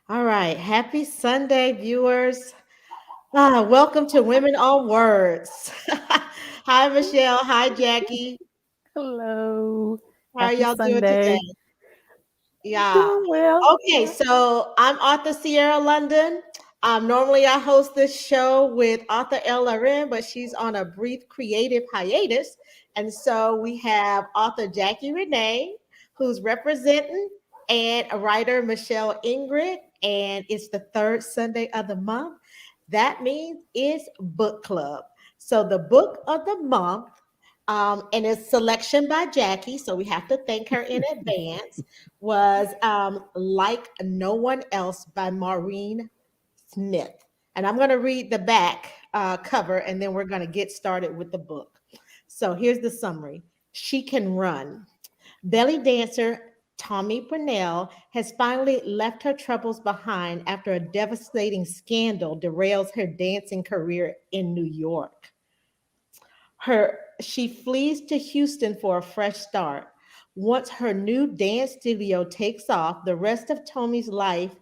All right. Happy Sunday, viewers. Welcome to Women on Words. Hi, Michelle. Hi, Jackie. Hello. How are Happy y'all doing today? Sunday. Yeah. Doing well. Okay, so I'm author Siera London. Normally I host this show with author Loren, but she's on a brief creative hiatus. And so we have author Jackie Renee, who's representing, and a writer Michelle Ingrid. And it's the third Sunday of the month. That means it's book club. So the book of the month, and it's selection by Jackie. So we have to thank her in advance was Like No One Else by Maureen Smith. And I'm going to read the back cover and then we're going to get started with the book. So here's the summary. She Can Run. Belly dancer Tommy Purnell has finally left her troubles behind after a devastating scandal derails her dancing career in New York. She flees to Houston for a fresh start. Once her new dance studio takes off, the rest of Tommy's life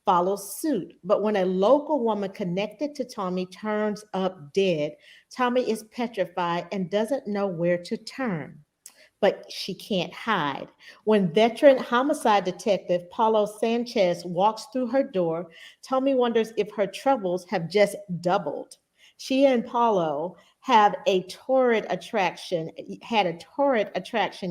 follows suit. But when a local woman connected to Tommy turns up dead, Tommy is petrified and doesn't know where to turn. But she can't hide. When veteran homicide detective Paulo Sanchez walks through her door, Tommy wonders if her troubles have just doubled. She and Paulo had a torrid attraction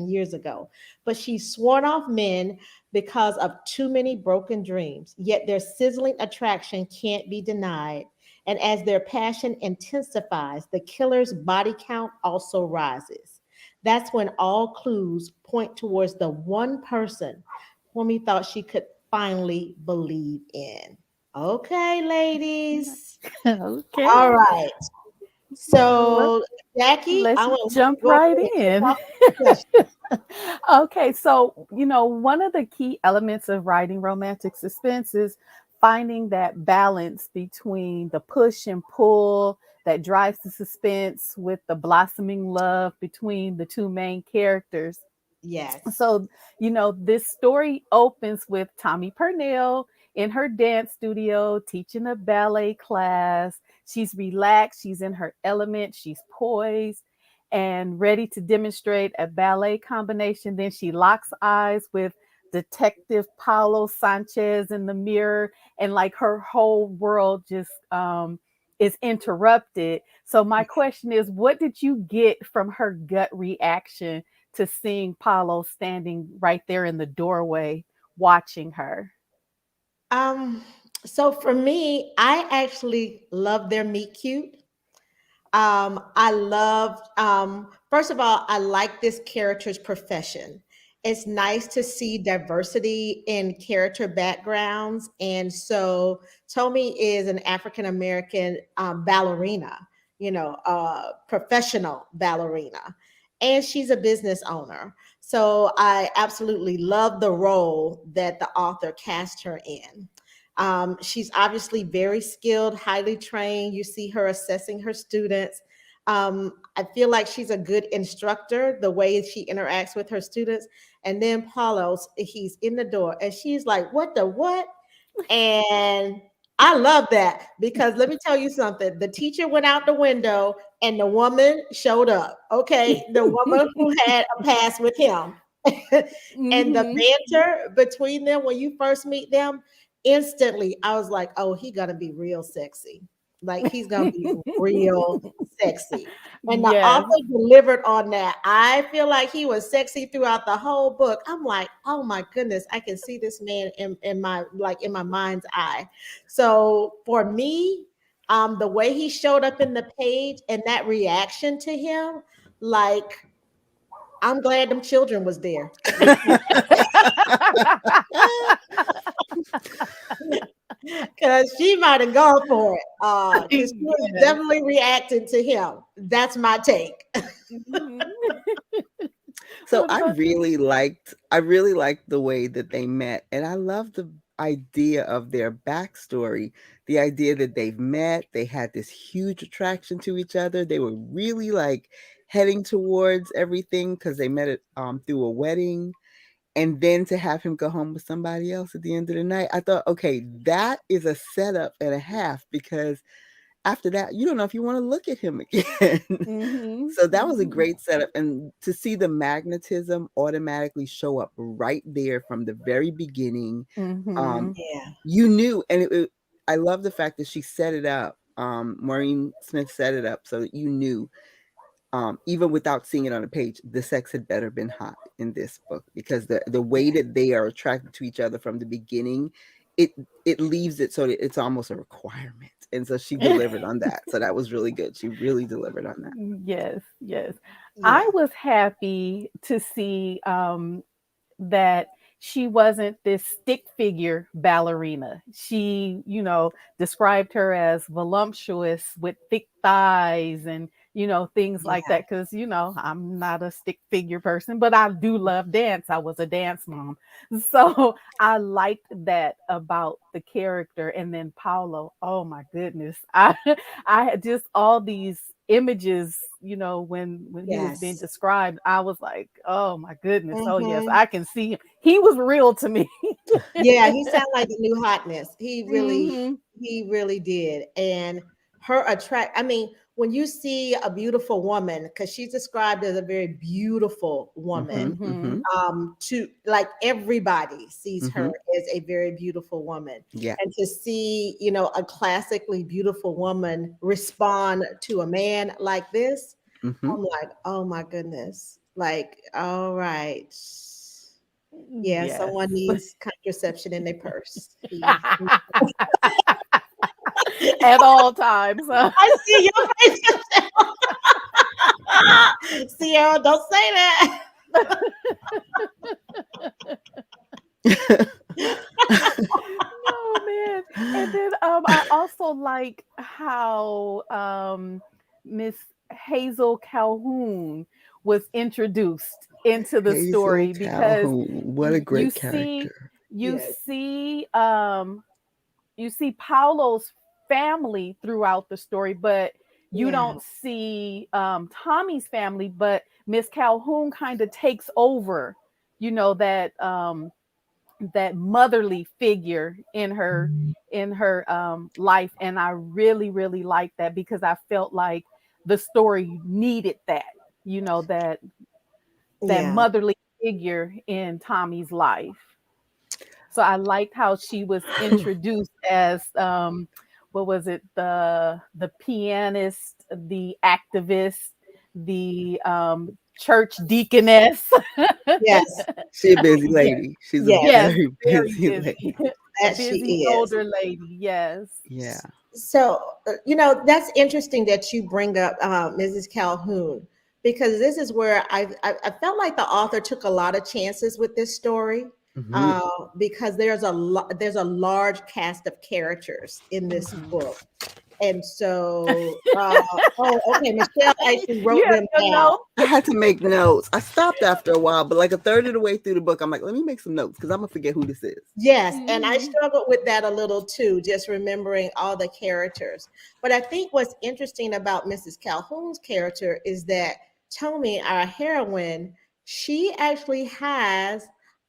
years ago, but she's sworn off men because of too many broken dreams. Yet their sizzling attraction can't be denied. And as their passion intensifies, the killer's body count also rises. That's when all clues point towards the one person Homie thought she could finally believe in. Okay, ladies. Okay. All right. Well, So, Jackie, let's I want to jump go ahead right and kick in. off the discussion. Okay, so one of the key elements of writing romantic suspense is finding that balance between the push and pull that drives the suspense with the blossoming love between the two main characters. Yes. So, this story opens with Tommy Purnell in her dance studio teaching a ballet class. She's relaxed, she's in her element, she's poised and ready to demonstrate a ballet combination. Then she locks eyes with Detective Paulo Sanchez in the mirror, and like her whole world just is interrupted. So, my question is, what did you get from her gut reaction to seeing Paulo standing right there in the doorway watching her? Um, so for me, I actually love their meet cute. I love, first of all, I like this character's profession. It's nice to see diversity in character backgrounds. And so Tommy is an African American ballerina, professional ballerina. And she's a business owner. So I absolutely love the role that the author cast her in. She's obviously very skilled, highly trained. You see her assessing her students. I feel like she's a good instructor, the way she interacts with her students. And then Paulo's, he's in the door and she's like, "What the what?" And I love that because let me tell you something. The teacher went out the window and the woman showed up. Okay. The woman who had a pass with him. And the Hmm. banter between them when you first meet them, instantly I was like, oh, he gonna be real sexy. Like he's gonna be real sexy. And the Yes. author delivered on that. I feel like he was sexy throughout the whole book. I'm like, oh my goodness, I can see this man in my mind's eye. So for me, the way he showed up in the page and that reaction to him, like I'm glad them children was there. Because she might have gone for it. Because she was Yes. definitely reacting to him. That's my take. Mhm. So What about you? I really liked the way that they met, and I love the idea of their backstory. The idea that they've met, they had this huge attraction to each other. They were really like heading towards everything because they met it through a wedding, and then to have him go home with somebody else at the end of the night. I thought, okay, that is a setup and a half, because after that, you don't know if you want to look at him again. Mm-hmm. So that was a Mm-hmm. great setup. And to see the magnetism automatically show up right there from the very beginning, Mm-hmm. Yeah. you knew. And I love the fact that she set it up. Maureen Smith set it up so that you knew, even without seeing it on the page, the sex had better been hot in this book, because the way that they are attracted to each other from the beginning, it it leaves it so that it's almost a requirement. And so she delivered on that. So that was really good. She really delivered on that. Yes, yes. I Yeah. was happy to see that she wasn't this stick figure ballerina. She, described her as voluptuous with thick thighs and, things like Yeah. that. Cause, I'm not a stick figure person, but I do love dance. I was a dance mom. So I liked that about the character. And then Paulo, oh my goodness. I had just all these images, when he was being Yes. described, I was like, oh my goodness, oh yes, Hmm. I can see him. He was real to me. Yeah, he sounded like the new hotness. Hmm. He really did. And her attract, I mean, when you see a beautiful woman, because she's described as a very beautiful woman, Mm-hmm. Mm-hmm. to like everybody sees her Mm-hmm. as a very beautiful woman. Yeah. And to see, a classically beautiful woman respond to a man like this, Mm-hmm. I'm like, oh my goodness. Like, all right. Yeah, Yes. someone needs contraception in their purse. He At all times. I see your face. Sierra, don't say that. Oh man. And then I also like how Miss Hazel Calhoun was introduced into the Hazel story, because Calhoun. What a you great see character. you Yes. see you see Paulo's family throughout the story, but you Yeah. don't see Tommy's family. But Miss Calhoun kind of takes over, that that motherly figure in her life. And I really really like that, because I felt like the story needed that, that Yeah. motherly figure in Tommy's life. So I liked how she was introduced as what was it, the pianist, the activist, the church deaconess. Yes. She a busy Yes, lady. She's a Yes. yes, very very busy busy. lady. A That she busy is. older lady. Yes. Yeah. So, that's interesting that you bring up Mrs. Calhoun, because this is where I felt like the author took a lot of chances with this story, Mm-hmm. uh, because there's a large cast of characters in this Mhm. book. And so, oh, okay, Michelle actually You wrote have them your down. notes. I had to make notes. I stopped after a while, but like a third of the way through the book, I'm like, let me make some notes because I'm gonna forget who this is. Yes, and I Mhm. struggled with that a little too, just remembering all the characters. But I think what's interesting about Mrs. Calhoun's character is that Tommy, our heroine, she actually has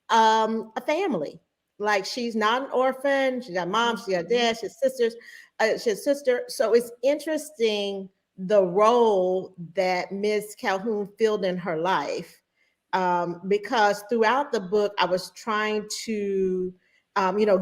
a family. Like she's not an orphan. She got mom, she got Mhm. dad, she has sisters, she has sister. So it's interesting the role that Miss Calhoun filled in her life, because throughout the book, I was trying to,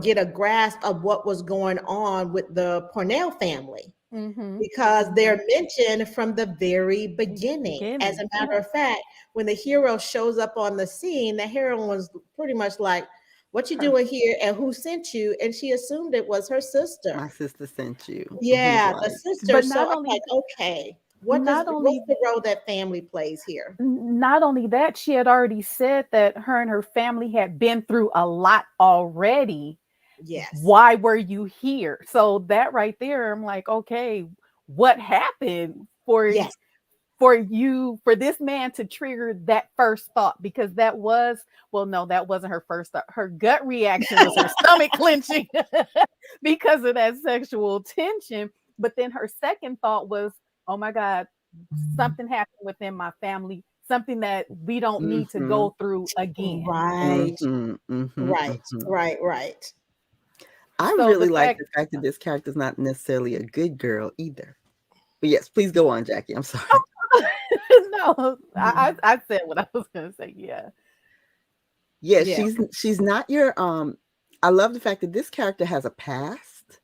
get a grasp of what was going on with the Cornell family, Mhm. because they're Mhm. mentioned from the very beginning. As Beginning. a matter Yeah. of fact, when the hero shows up on the scene, the heroine was pretty much like, "What you Her. doing here? And who sent you?" And she assumed it was her My sister. sister sent you. And he's Yeah, the like, sister. But So not I'm only like, okay, not what's only the role that family plays here? not only that, she had already said that her and her family had been through a lot already. Yes, Why were you here? So that right there, I'm like, okay, what happened yes, for this man to trigger that first thought? Because that was, well, no, that wasn't her first thought. Her gut reaction was her stomach clenching because of that sexual tension. But then her second thought was, oh my God, something happened within my family something that we don't need to Mhm. go through again. Right. Mhm. Mhm. Right. Mhm. Right. Right. I So the really like fact, the fact that this character's not necessarily a good girl either. But yes, please go on, Jackie. I'm sorry. no, Mhm. I said what I was gonna say. Yeah. Yeah, Yeah. she's not your I love the fact that this character has a past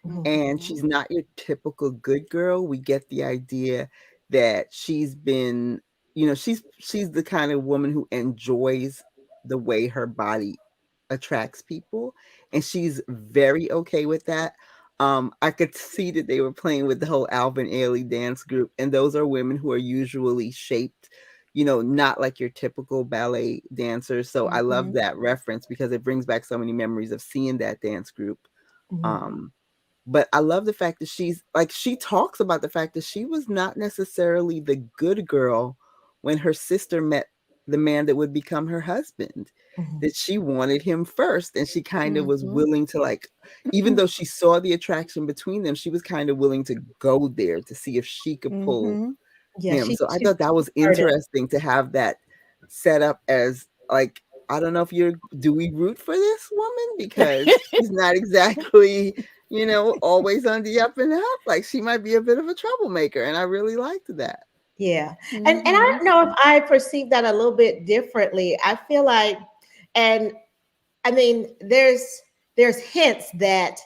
Mhm. and Mm-hmm. she's not your typical good girl. We get the idea that she's been, she's the kind of woman who enjoys the way her body attracts people, and she's very okay with that. I could see that they were playing with the whole Alvin Ailey dance group, and those are women who are usually shaped, not like your typical ballet dancers. So I love Mm-hmm. that reference because it brings back so many memories of seeing that dance group. Mhm. Um, but I love the fact that she talks about the fact that she was not necessarily the good girl when her sister met the man that would become her husband, Mhm. that she wanted him first. And she kind of was Mm-hmm. willing to, like, even though she saw the attraction between them, she was kind of willing to go there to see if she could pull Mm-hmm. Yeah. him. So I She thought that was flirted. interesting to have that set up as, like, I don't know if do we root for this woman because she's not exactly, always on the up and up. Like, she might be a bit of a troublemaker, and I really liked that. Yeah. And I Mm-hmm. don't know if I perceive that a little bit differently. I feel like, and I mean, there's hints that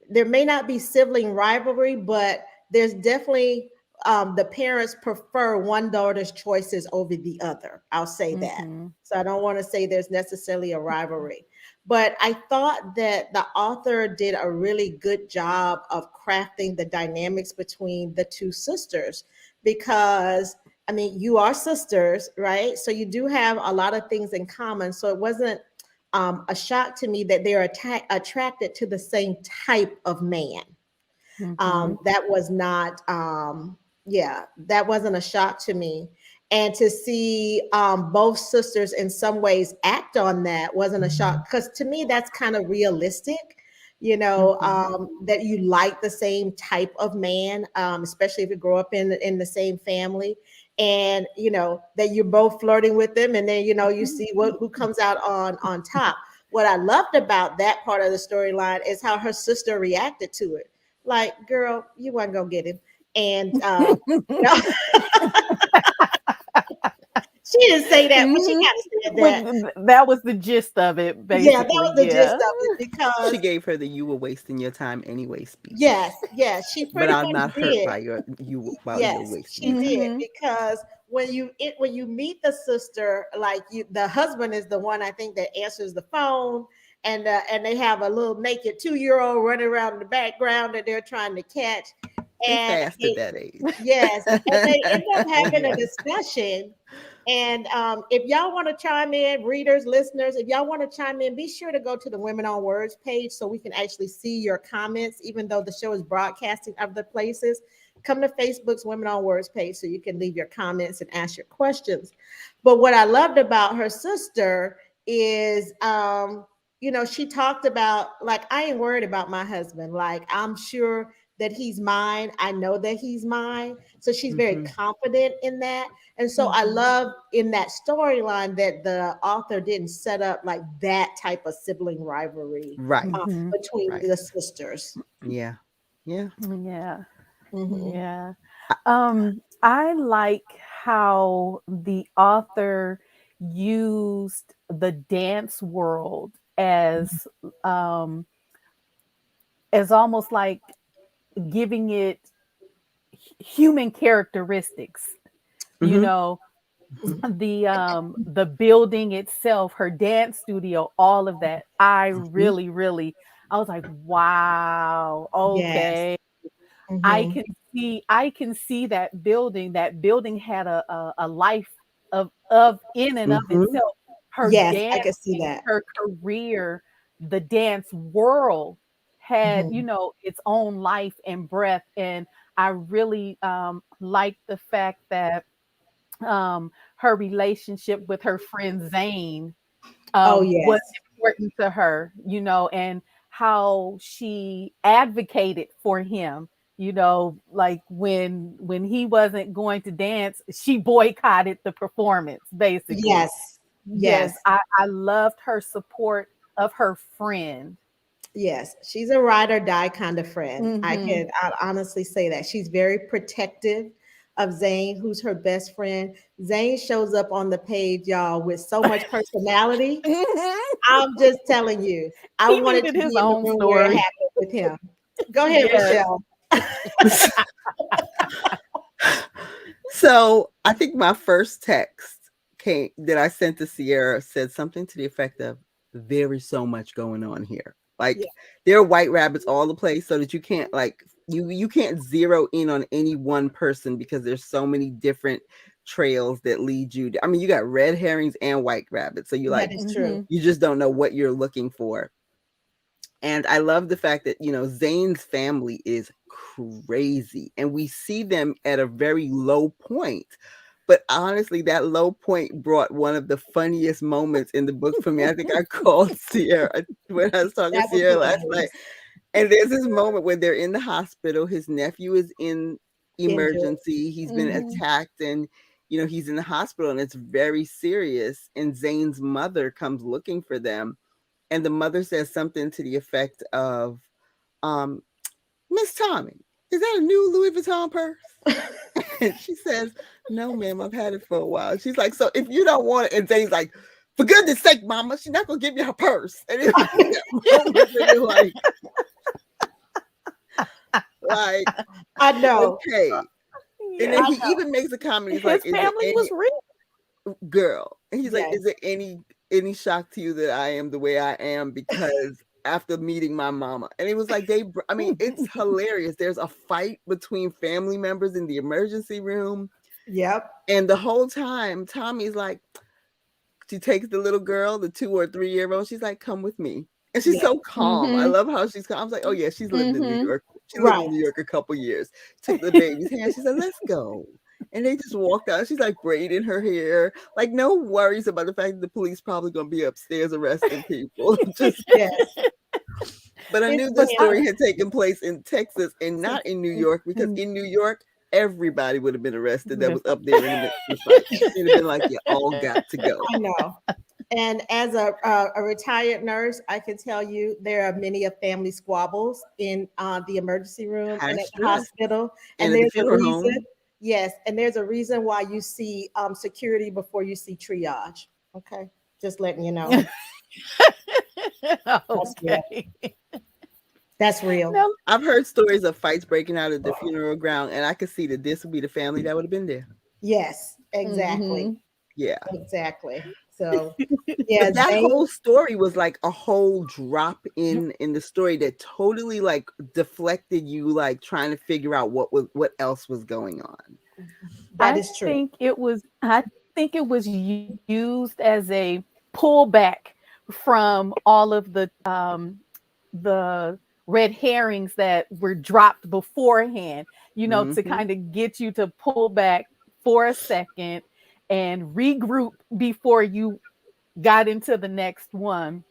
there may not be sibling rivalry, but there's definitely the parents prefer one daughter's choices over the other. I'll say that. Mm-hmm. So I don't want to say there's necessarily a rivalry. But I thought that the author did a really good job of crafting the dynamics between the two sisters because I mean, you are sisters, right? So you do have a lot of things in common. So it wasn't a shock to me that they're attracted to the same type of man. Mm-hmm. That was not, yeah, that wasn't a shock to me. And to see both sisters in some ways act on that wasn't a shock because to me, that's kind of realistic. Mm-hmm. That you like the same type of man, especially if you grow up in the same family, and that you're both flirting with them, and then you see who comes out on top. What I loved about that part of the storyline is how her sister reacted to it. Like, girl, you wasn't gonna get him. And you know, she didn't say that, but she Mm-hmm. kind of said But that. that was the gist of it, Yeah, that was basically. the gist Yeah. of it She because gave her the "you were wasting your time anyway" speech. yes, yes, she But pretty I'm much not hurt did. by you while you're Yes, wasting your she time. did Mm-hmm. because when you meet the sister, like the husband is the one I think that answers the phone, and they have a little naked 2-year-old running around in the background that they're trying to catch, They and fast at that age. yes, and they end up having a discussion. And if y'all want to chime in, readers, listeners, if y'all want to chime in, be sure to go to the Women on Words page so we can actually see your comments, even though the show is broadcasting other places. Come to Facebook's Women on Words page so you can leave your comments and ask your questions. But what I loved about her sister is, she talked about, like, I ain't worried about my husband. Like, I'm sure that he's mine. I know that he's mine. So she's very Hmm. confident in that. And so I Mm-hmm. love in that storyline that the author didn't set up like that type of sibling rivalry Right. Mm-hmm. between Right. the sisters. Yeah. Yeah. Yeah. Mhm. Yeah. I- I like how the author used the dance world um as almost like giving it human characteristics. You Mhm. know, Mhm. the building itself, her dance studio, all of that. I Mhm. really I was like, wow, Yes. okay. Mhm. I can see that building. That building had a life of in and of Mhm. itself. Her Yes, I could see dancing, that. her career, the dance world had, Mhm. its own life and breath. And I really like the fact that her relationship with her friend Zane Oh was yes. important to her, and how she advocated for him, like when he wasn't going to dance, she boycotted the performance, basically. Yes. Yes, Yes. I loved her support of her friend. Yes, she's a ride or die kind of friend. Hmm. I'll honestly say that. She's very protective of Zane, who's her best friend. Zane shows up on the page, y'all, with so much personality. I'm just telling you, I He wanted needed to his be in the own room where it story. happened with him. Go ahead, Yes. Michelle. So I think my first text that I sent to Siera said something to the effect of, "There is so much going on here. Like Yeah. there are white rabbits all the place, so that you can't like you can't zero in on any one person because there's so many different trails that lead you. I mean, you got red herrings and white rabbits, so That is true. Hmm. you just don't know what you're looking for." And I love the fact that, Zane's family is crazy and we see them at a very low point. But honestly, that low point brought one of the funniest moments in the book for me. I think I called Siera when I was talking to That was Siera last night. hilarious. And there's this moment when they're in the hospital. His nephew is in Injured. emergency. He's been Hmm. attacked and, he's in the hospital and it's very serious. And Zane's mother comes looking for them. And the mother says something to the effect of, um, "Miss Tommy, is that a new Louis Vuitton purse?" And she says, "No, ma'am, I've had it for a while." She's like, "So if you don't want it," and Zane's like, "For goodness sake, mama, she's not gonna give you her purse." And it's that moment where you're like, I know. okay. And Yeah. then I he know. even makes a comment. He's His like, "Is there family was any real. girl?" And he's like, Yes. "Is there any shock to you that I am the way I am because after meeting my mama?" And it was like I mean, it's hilarious. There's a fight between family members in the emergency room, Yep. and the whole time Tommy's like, she takes the little girl, the 2 or 3 year old. She's like, "Come with me." And she's Yeah. so calm. I Hmm. love how she's calm. I was like, "Oh yeah, she's lived in New Hmm. York. She lived Right. in New York a couple years." Took the baby's hand. She said, "Let's go." And they just walked out. She's like braiding her hair. Like no worries about the fact that the police probably gonna be upstairs arresting people. Just Yes. but I It's knew this funny. story had taken place in Texas and not in New York because in New York, everybody would have been arrested that was up there in the midst of the fight. It'd have been like, "You all got to go." I know. And as a retired nurse, I can tell you there are many of family squabbles in the emergency room and I'm at the sure. hospital. And And at the there's a funeral reason. home, Yes, and there's a reason why you see security before you see triage. Okay, just letting you know. That's real. Okay. That's real. No. I've heard stories of fights breaking out at the funeral ground, and I could see that this would be the family that would have been there. Yes, exactly, Hmm. Yeah. exactly. So, yeah, But that Zane. whole story was like a whole drop in the story that totally like deflected you, like trying to figure out what else was going on. That is true. I think it was used as a pullback from all of the red herrings that were dropped beforehand, to Hmm. kind of get you to pull back for a second and regroup before you got into the next one,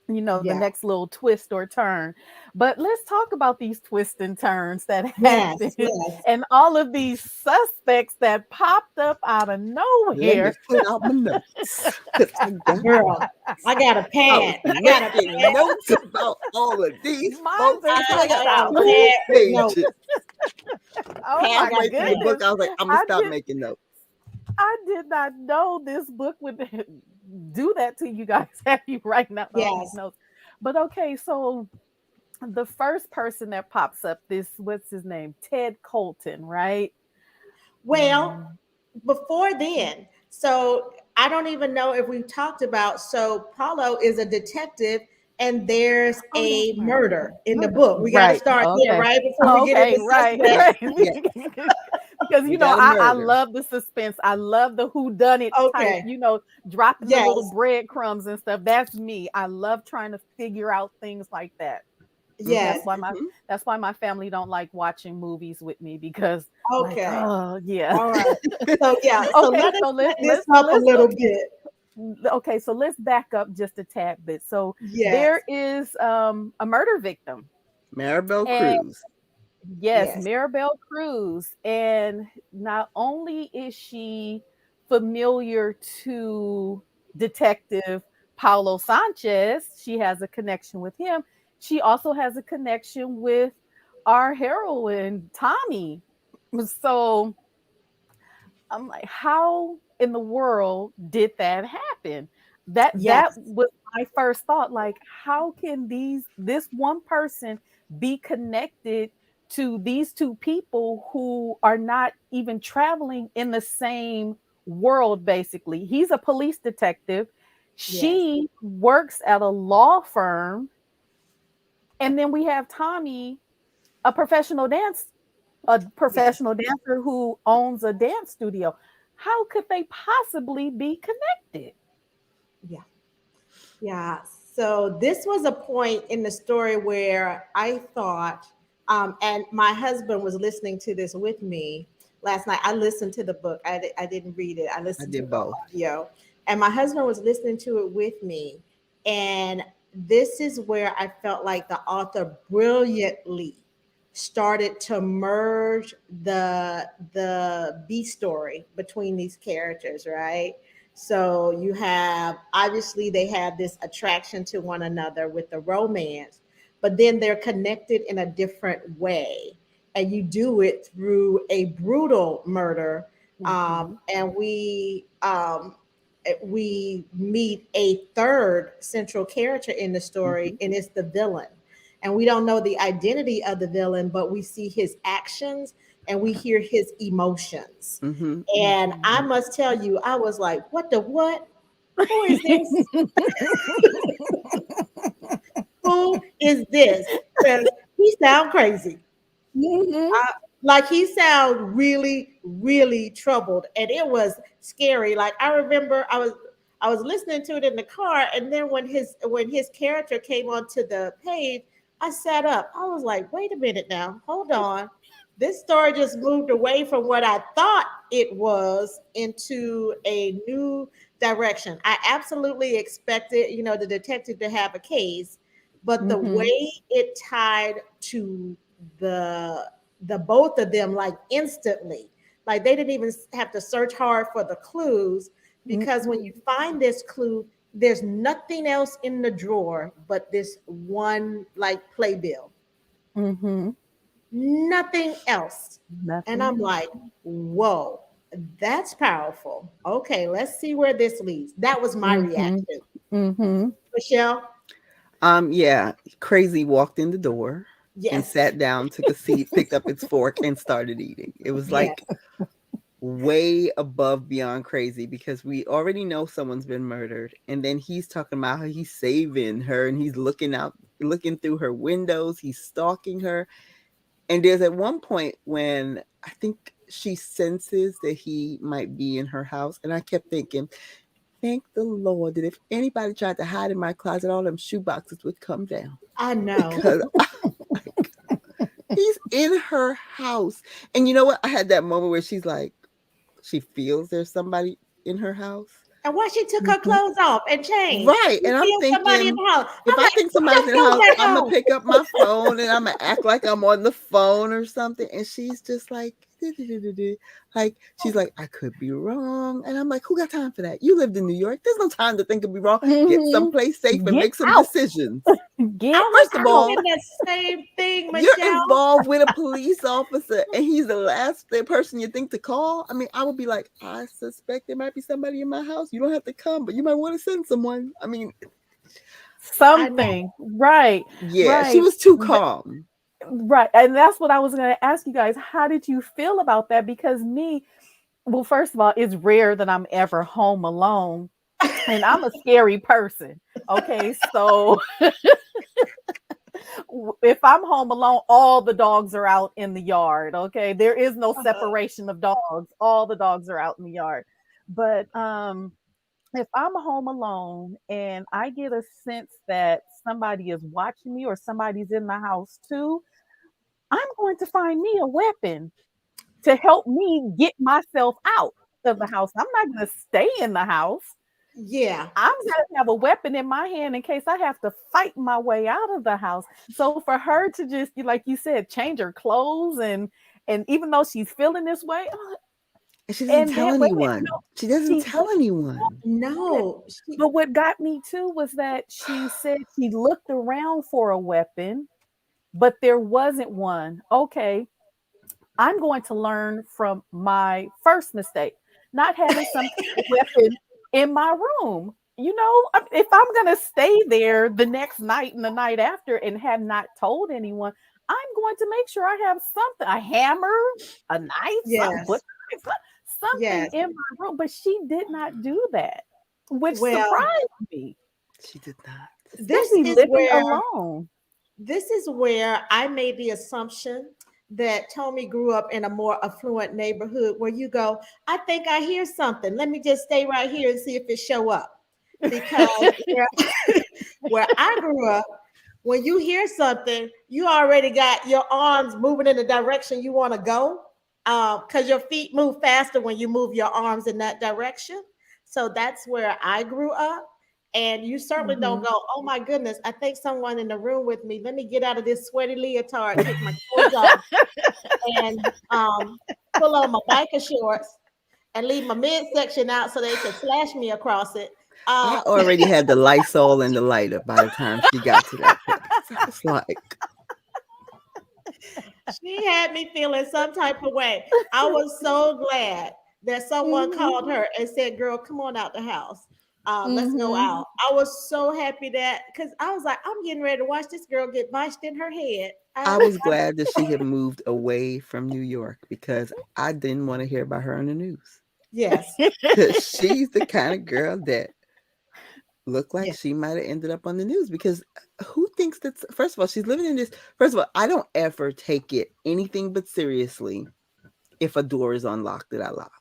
the Yeah. next little twist or turn. But let's talk about these twists and turns that Yes. happened Yes. and all of these suspects that popped up out of Let me nowhere. pull out my notes because I got Girl, I got a I was pad. I got a making pad. notes about all of these Mine's folks. are I I twist got got a out. 2 pad with notes. pages. Oh I my got Halfway through the book, goodness. I was like, I'm gonna I stop did making notes. I did not know this book would do that to you guys, have you writing out all these yes. notes. But okay, so the first person that pops up, this what's his name? Ted Colton, right? Well, before then, so I don't even know if we've talked about. So Paulo is a detective, and there's Oh, that's a right. murder in the Murder. book. We got to Right. start there, Okay. right? Before we get Okay. into Right. suspects. Right. Yeah, Because we got a I murder. love the suspense. I love the who done it type. Okay. Dropping the little Yes. breadcrumbs and stuff. That's me. I love trying to figure out things like that. Yes. Mm-hmm. That's why my family don't like watching movies with me because like, Okay. oh yeah. All right. So yeah. So Okay, let us so set this up a let's little bit. okay, so let's back up just a tad bit. So Yes. there is a murder victim. Maribel And Cruz. Yes, Yes. Maribel Cruz. And not only is she familiar to Detective Paulo Sanchez, she has a connection with him. She also has a connection with our heroine, Tommy. So I'm like, how in the world did that happen? That Yes. was my first thought. Like, how can this one person be connected to these two people who are not even traveling in the same world, basically? He's a police detective. Yes. She works at a law firm, and then we have Tommy, a Yes. professional dancer who owns a dance studio. How could they possibly be connected? Yeah. Yeah. So this was a point in the story where I thought, and my husband was listening to this with me last night. I listened to the book. I didn't read it. I I listened to did the both. audio, and my husband was listening to it with me. And this is where I felt like the author brilliantly started to merge the B story between these characters, right? So you have, obviously they have this attraction to one another with the romance, but then they're connected in a different way. And you do it through a brutal murder. Mhm, And we meet a third central character in the story, Mhm. and it's the villain. And we don't know the identity of the villain, but we see his actions and we hear his emotions. Mhm. And mhm. I must tell you, I was like, what the what? Who is this? Who is this? Because he sound crazy. Mhm, I, like he sounded really, really troubled, and it was scary. Like I remember, I was listening to it in the car, and then when his character came onto the page, I sat up. I was like, wait a minute now, hold on. This story just moved away from what I thought it was into a new direction. I absolutely expected, the detective to have a case, but the mhm, way it tied to the the both of them like instantly. Like they didn't even have to search hard for the clues, because when you mhm, find this clue, there's nothing else in the drawer but this one like playbill. mhm. Nothing else. And Nothing I'm else. like, whoa, that's powerful. Okay, let's see where this leads. That was my Mhm, reaction. mhm. Michelle? Yeah, Crazy walked in the door and Yes. sat down, took a seat, picked up its fork, and started eating. It was Yes. like way above beyond crazy because we already know someone's been murdered. And then he's talking about how he's saving her and he's looking through her windows, he's stalking her. And there's at one point when I think she senses that he might be in her house. And I kept thinking, thank the Lord that if anybody tried to hide in my closet, all them shoe boxes would come down I know. because he's in her house. And you know what? I had that moment where she's like, she feels there's somebody in her house. And why she took her Mhm. clothes off and changed? Right. You And I'm feel somebody in thinking, the house. if I'm I like, think put somebody's your in the clothes house, back I'm going to on. pick up my phone and I'm going to act like I'm on the phone or something. And she's just like, like, she's like, I could be wrong. And I'm like, who got time for that? You lived in New York. There's no time to think it be wrong. Get Mhm. someplace safe and Get make some out. decisions. Get I was First of out. all, thinking that same thing, you're Michelle. involved with a police officer and he's the person you think to call. I mean, I would be like, I suspect there might be somebody in my house. You don't have to come, but you might want to send someone. I mean, I know. Something. Right. yeah, she Right. was too calm. Right. And that's what I was going to ask you guys. How did you feel about that? Because well, first of all, it's rare that I'm ever home alone, and I'm a scary person. Okay. So if I'm home alone, all the dogs are out in the yard. Okay. There is no Uh-huh. separation of dogs. All the dogs are out in the yard. But if I'm home alone and I get a sense that somebody is watching me or somebody's in the house too, I'm going to find me a weapon to help me get myself out of the house. I'm not going to stay in the house. Yeah. I'm gonna have a weapon in my hand in case I have to fight my way out of the house. So for her to just, like you said, change her clothes and even though she's feeling this way, And she doesn't and tell then wait, wait, anyone. no, She doesn't she tell anyone. didn't. No. But what got me too was that she said she looked around for a weapon, but there wasn't one. Okay, I'm going to learn from my first mistake, not having some kind of weapon in my room. If I'm going to stay there the next night and the night after and have not told anyone, I'm going to make sure I have something, a hammer, a knife, something, Yes. something Yes. in my room. But she did not do that, which Well, surprised me, She did not. this especially is living where alone. I made the assumption that Tommy grew up in a more affluent neighborhood where you go, I think I hear something. Let me just stay right here and see if it show up. Because where I grew up, when you hear something, you already got your arms moving in the direction you want to go. Because your feet move faster when you move your arms in that direction. So that's where I grew up. And you certainly don't Mhm. go, oh my goodness, I think someone in the room with me. Let me get out of this sweaty leotard, take my clothes off, and pull on my biker shorts and leave my midsection out so they can slash me across it. I Um, already had the Lysol and the lighter by the time she got to that place. I was like, she had me feeling some type of way. I was so glad that someone Mhm. called her and said, "Girl, come on out the house. Let's go Mhm. out." I was so happy that because I was like, I'm getting ready to watch this girl get botched in her head. I was glad that she had moved away from New York because I didn't want to hear about her on the news. Yes, Because she's the kind of girl that looked like yes, she might have ended up on the news. Because who thinks that's, first of all, she's living in this. First of all, I don't ever take it anything but seriously if a door is unlocked that I lock.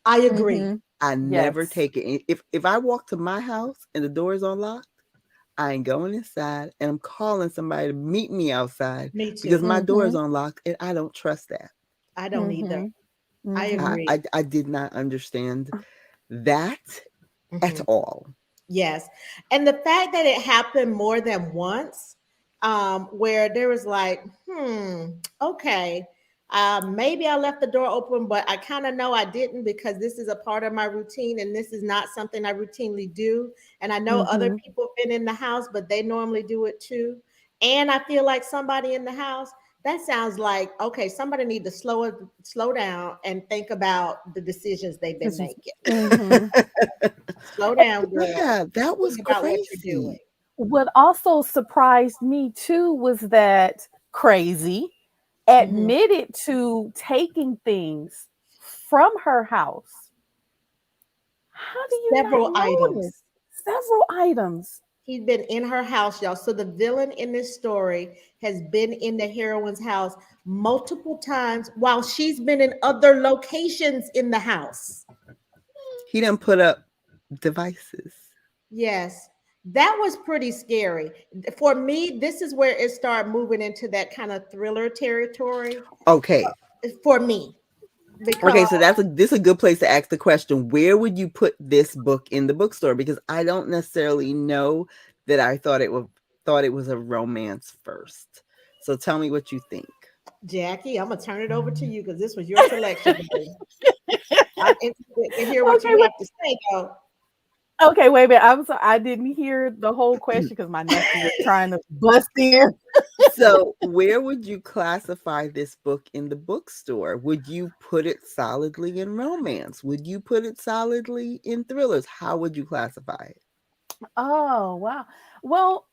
I agree. Mhm. I never Yes. take it. If I walk to my house and the door is unlocked, I ain't going inside and I'm calling somebody to meet me outside Me because too. my door is Mhm. unlocked and I don't trust that. I don't either. Mhm. I Mhm. agree. I did not understand that at Mhm. all. Yes. And the fact that it happened more than once, where there was like, okay, maybe I left the door open, but I kind of know I didn't because this is a part of my routine and this is not something I routinely do. And I know other Mhm. people have been in the house, but they normally do it too. And I feel like somebody in the house, that sounds like, okay, somebody need to slow down and think about the decisions they've been This is making. mhm. Slow down, girl. Yeah, that was Think about what you're doing. crazy. What also surprised me too was that Crazy Mhm. admitted to taking things from her house. How do you not Several know this? items. Several items. He's been in her house, y'all. So the villain in this story has been in the heroine's house multiple times while she's been in other locations in the house. He didn't put up devices. Yes. That was pretty scary. For me, this is where it started moving into that kind of thriller territory Okay. for me Okay, because so this is a good place to ask the question, where would you put this book in the bookstore? Because I don't necessarily know that I thought it was a romance first. So tell me what you think. Jackie, I'm gonna turn it over to you because this was your selection, baby. I'm interested to hear what Okay, you have to say, though. okay, wait a minute. I'm sorry. I didn't hear the whole question because my nephew was trying to bust in. So, where would you classify this book in the bookstore? Would you put it solidly in romance? Would you put it solidly in thrillers? How would you classify it? Oh, wow. Well,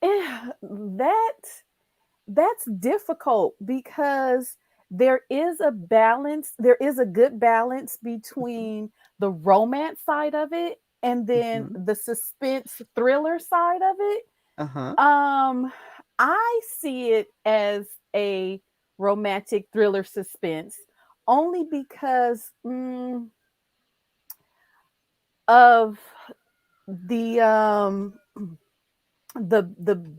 that's difficult because there is a balance, there is a good balance between the romance side of it and then Mhm. the suspense thriller side of it. Uh-huh. Um, I see it as a romantic thriller suspense only because of the the the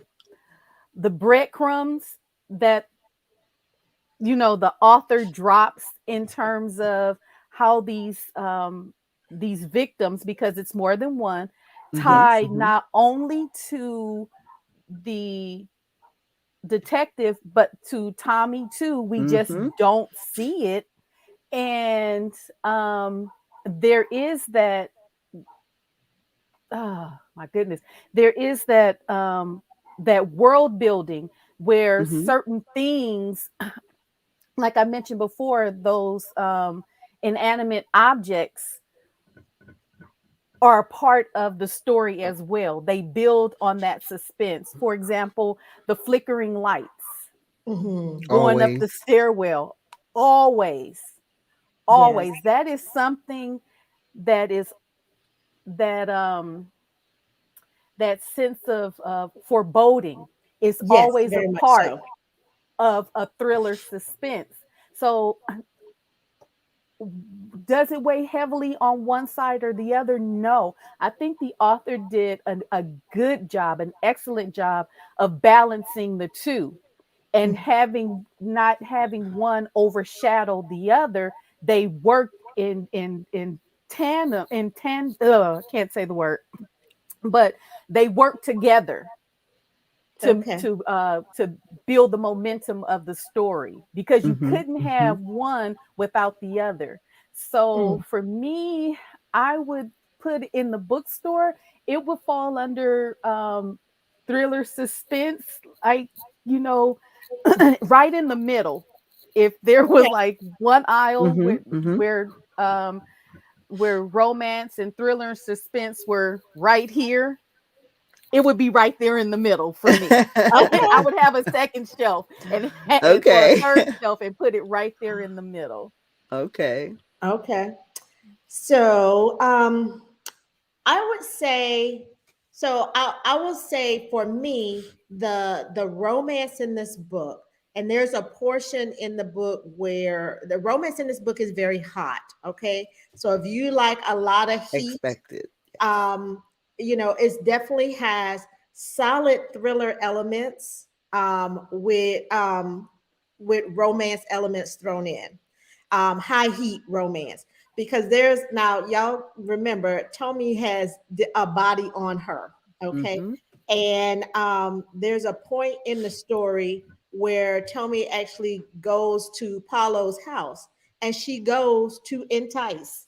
the breadcrumbs that the author drops in terms of how these victims, because it's more than one, tied Mm-hmm. not only to the detective but to Tommy too. We just Mm-hmm. don't see it. And there is that, oh my goodness, there is that world building where Mm-hmm. certain things, like I mentioned before, those inanimate objects are a part of the story as well. They build on that suspense. For example, the flickering lights Mm-hmm. going up the Always. stairwell. Always, Yes. always. That is something that is that that sense of foreboding is Yes, always a very much part so. of a thriller suspense. So does it weigh heavily on one side or the other? No. I think the author did a good job, an excellent job of balancing the two and having not having one overshadow the other. They worked in tandem, can't say the word, but they worked together Okay. to build the momentum of the story, because you Mm-hmm. couldn't Mm-hmm. have one without the other. So Mm. for me, I would put in the bookstore, it would fall under thriller suspense, like, you know, right in the middle. If there was Okay. like one aisle Mm-hmm. Mm-hmm. um where romance and thriller and suspense were right here, it would be right there in the middle for me. I Okay. would have a second shelf and or a Okay. third shelf and put it right there in the middle. Okay. Okay. So, I would say, I will say for me, the romance in this book, and there's a portion in the book where the romance in this book is very hot. Okay. So if you like a lot of heat, Expected. Yes. um, it definitely has solid thriller elements, with romance elements thrown in, high heat romance. Because there's now, y'all remember, Tommy has a body on her, okay, Mm-hmm. and there's a point in the story where Tommy actually goes to Paulo's house, and she goes to entice.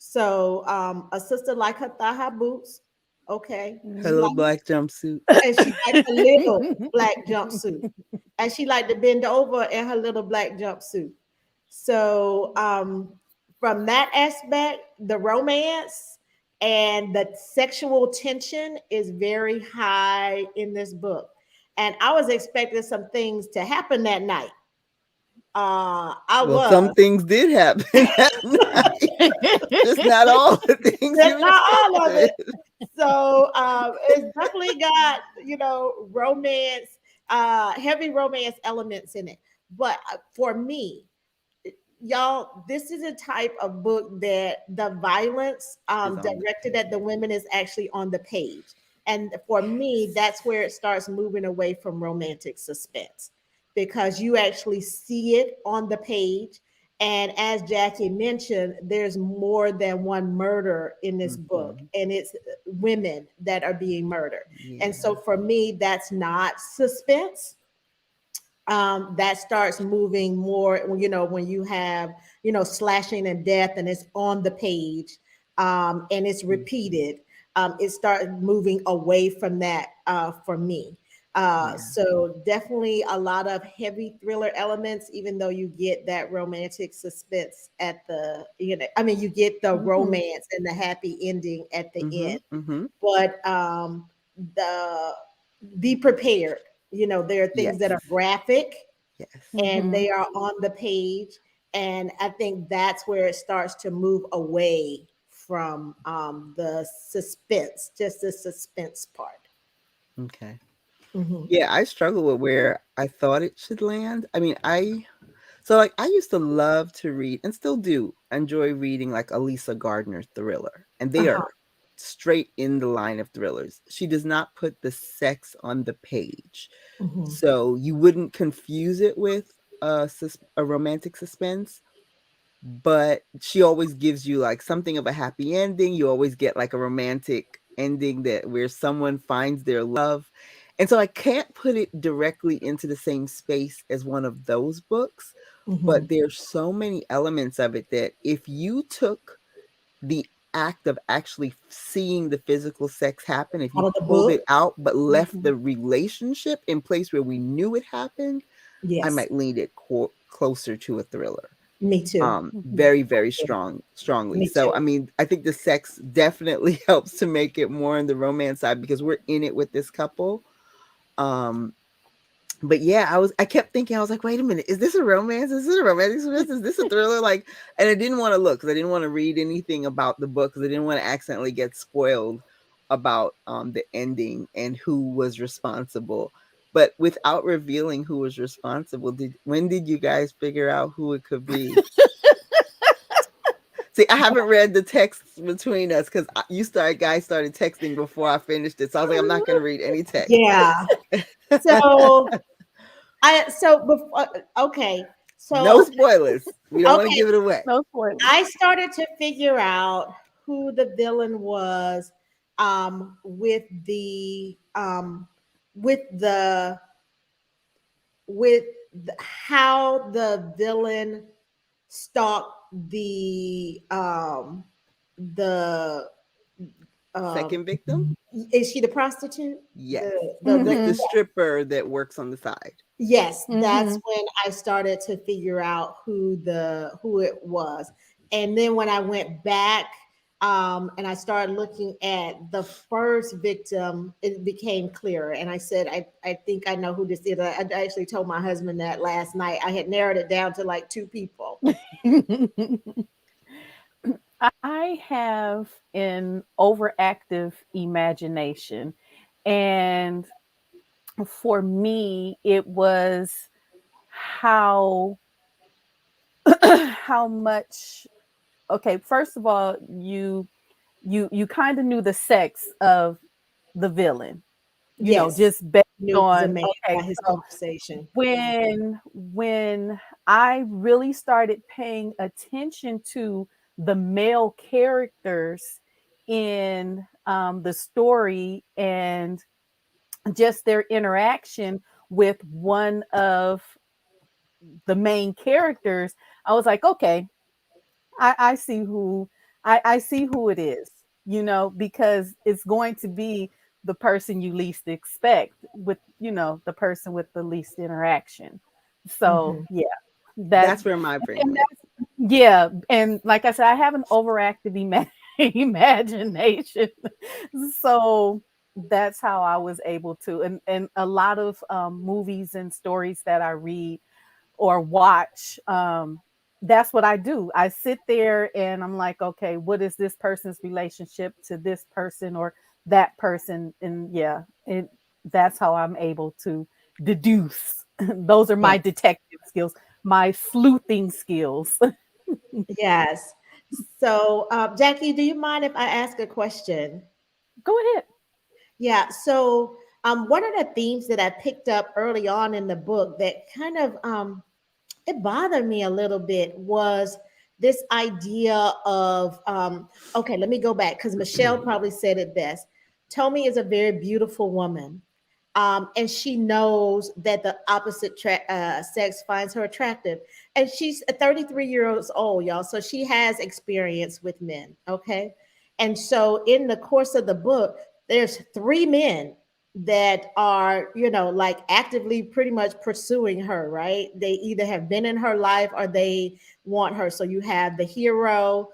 So a sister like her thigh boots, okay. Her She little like, Mhm. black jumpsuit. and she likes a little black jumpsuit. And she like to bend over in her little black jumpsuit. So from that aspect, the romance and the sexual tension is very high in this book. And I was expecting some things to happen that night. I Well, some was. things did happen that night. Just not all the things That's you not all of expected. it. So it's definitely got, romance, heavy romance elements in it. But for me, y'all, this is a type of book that the violence Is on the directed at the page. women is actually on the page. And for me, that's where it starts moving away from romantic suspense, because you actually see it on the page. And as Jackie mentioned, there's more than one murder in this book, Mm-hmm. and it's women that are being murdered. And Yeah. so for me, that's not suspense. That starts moving more, when you have, slashing and death, and it's on the page, and it's Mm-hmm. repeated. It starts moving away from that, for me. Yeah. So definitely a lot of heavy thriller elements, even though you get that romantic suspense at the, I mean, you get the Mhm. romance and the happy ending at the Mm-hmm. end. Mm-hmm. But the be prepared. There are things that Yes. are graphic, Yes. and Mhm. they are on the page, and I think that's where it starts to move away from the suspense, just the suspense part. Okay. Hmm. Yeah, I struggle with where I thought it should land. I mean, I used to love to read and still do enjoy reading like Elisa Gardner's thriller. And they Uh-huh. are straight in the line of thrillers. She does not put the sex on the page. Hmm. So you wouldn't confuse it with a romantic suspense. but she always gives you like something of a happy ending. You always get like a romantic ending that where someone finds their love. And so I can't put it directly into the same space as one of those books, Mm-hmm. but there's so many elements of it that if you took the act of actually seeing the physical sex happen, if Out you of the pulled it book. out but left Mhm. the relationship in place where we knew it happened, I Yes, might lean it closer to a thriller. me too. Mhm. Very, very strongly. Me So too. I mean, I think the sex definitely helps to make it more on the romance side because we're in it with this couple. Um, but yeah, I kept thinking, I was like, wait a minute, is this a romance? Is this a romantic romance? Is this a thriller? Like, and I didn't want to look because I didn't want to read anything about the book because I didn't want to accidentally get spoiled about the ending and who was responsible. But without revealing who was responsible, when did you guys figure out who it could be? See, I haven't read the texts between us because guys started texting before I finished it. So I was like, I'm not going to read any text. Yeah. So so before okay. So No spoilers. We don't want to okay, give it away. No spoilers. I started to figure out who the villain was with with the with how the villain stalked the um Second victim? is she the prostitute? Yes. Like The the Mhm. stripper that works on the side. Yes, that's Mhm. when I started to figure out who it was. And then when I went back and I started looking at the first victim, it became clearer. And I said, I think I know who this is. I actually told my husband that last night. I had narrowed it down to like two people. I have an overactive imagination. And for me, it was how how much okay, first of all, you kind of knew the sex of the villain, Yes, just based knew he was a on man okay, by his so conversation. when I really started paying attention to the male characters in the story and just their interaction with one of the main characters, I was like, okay, I see who I see who it is, because it's going to be the person you least expect with, the person with the least interaction. So Hmm. yeah, that That's where my brain and went. yeah, and like I said, I have an overactive imagination, so that's how I was able to. And a lot of movies and stories that I read or watch, that's what I do. I sit there and I'm like, okay, what is this person's relationship to this person or that person? And yeah, that's how I'm able to deduce. Those are my Yes. detective skills, my sleuthing skills. Yes. So, Jackie, do you mind if I ask a question? Go ahead. Yeah. So, one of the themes that I picked up early on in the book that kind of it bothered me a little bit was this idea of okay, let me go back because Michelle probably said it best. Tommy is a very beautiful woman. And she knows that the opposite sex finds her attractive. And she's a 33-year-old old, y'all. So she has experience with men. Okay. And so in the course of the book, there's three men that are, like actively pretty much pursuing her, right? They either have been in her life or they want her. So you have the hero.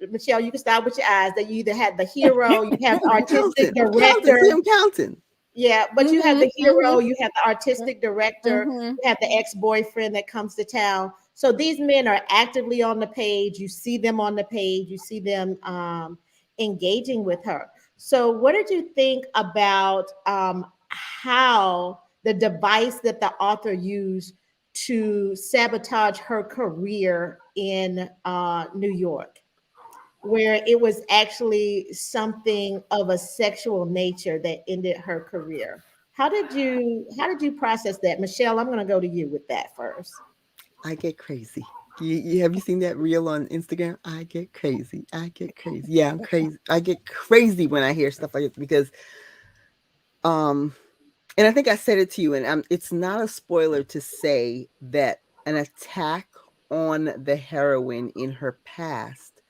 Michelle, you can start with your eyes. That you either have the hero, you have the I'm artistic counting. I'm counting. director. See, I'm counting. Yeah, but you have Mhm, the mhm, hero, you have the artistic director, mhm. you have the ex-boyfriend that comes to town. So these men are actively on the page. You see them on the page. You see them engaging with her. So, what did you think about how the device that the author used to sabotage her career in New York? Where it was actually something of a sexual nature that ended her career. How did you process that? Michelle, I'm going to go to you with that first. I get crazy. Have you seen that reel on Instagram? I get crazy. I get crazy. Yeah, I'm crazy. I get crazy when I hear stuff like this because, um, and I think I said it to you, and it's not a spoiler to say that an attack on the heroine in her past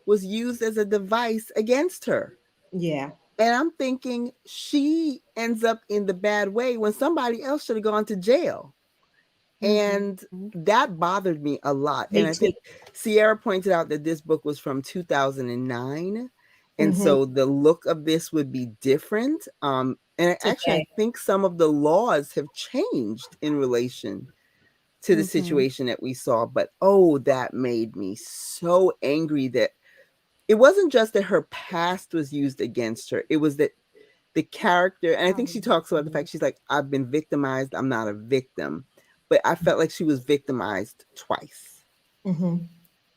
was used as a device against her. Yeah. And I'm thinking she ends up in the bad way when somebody else should have gone to jail. And that bothered me a lot. Me And I too. think Siera pointed out that this book was from 2009. And Mhm. so the look of this would be different. And actually, I Today. think some of the laws have changed in relation to the situation that we saw. But oh, that made me so angry that it wasn't just that her past was used against her, it was that the character, and I think she talks about the fact she's like, I've been victimized, I'm not a victim. But I felt like she was victimized twice Mhm.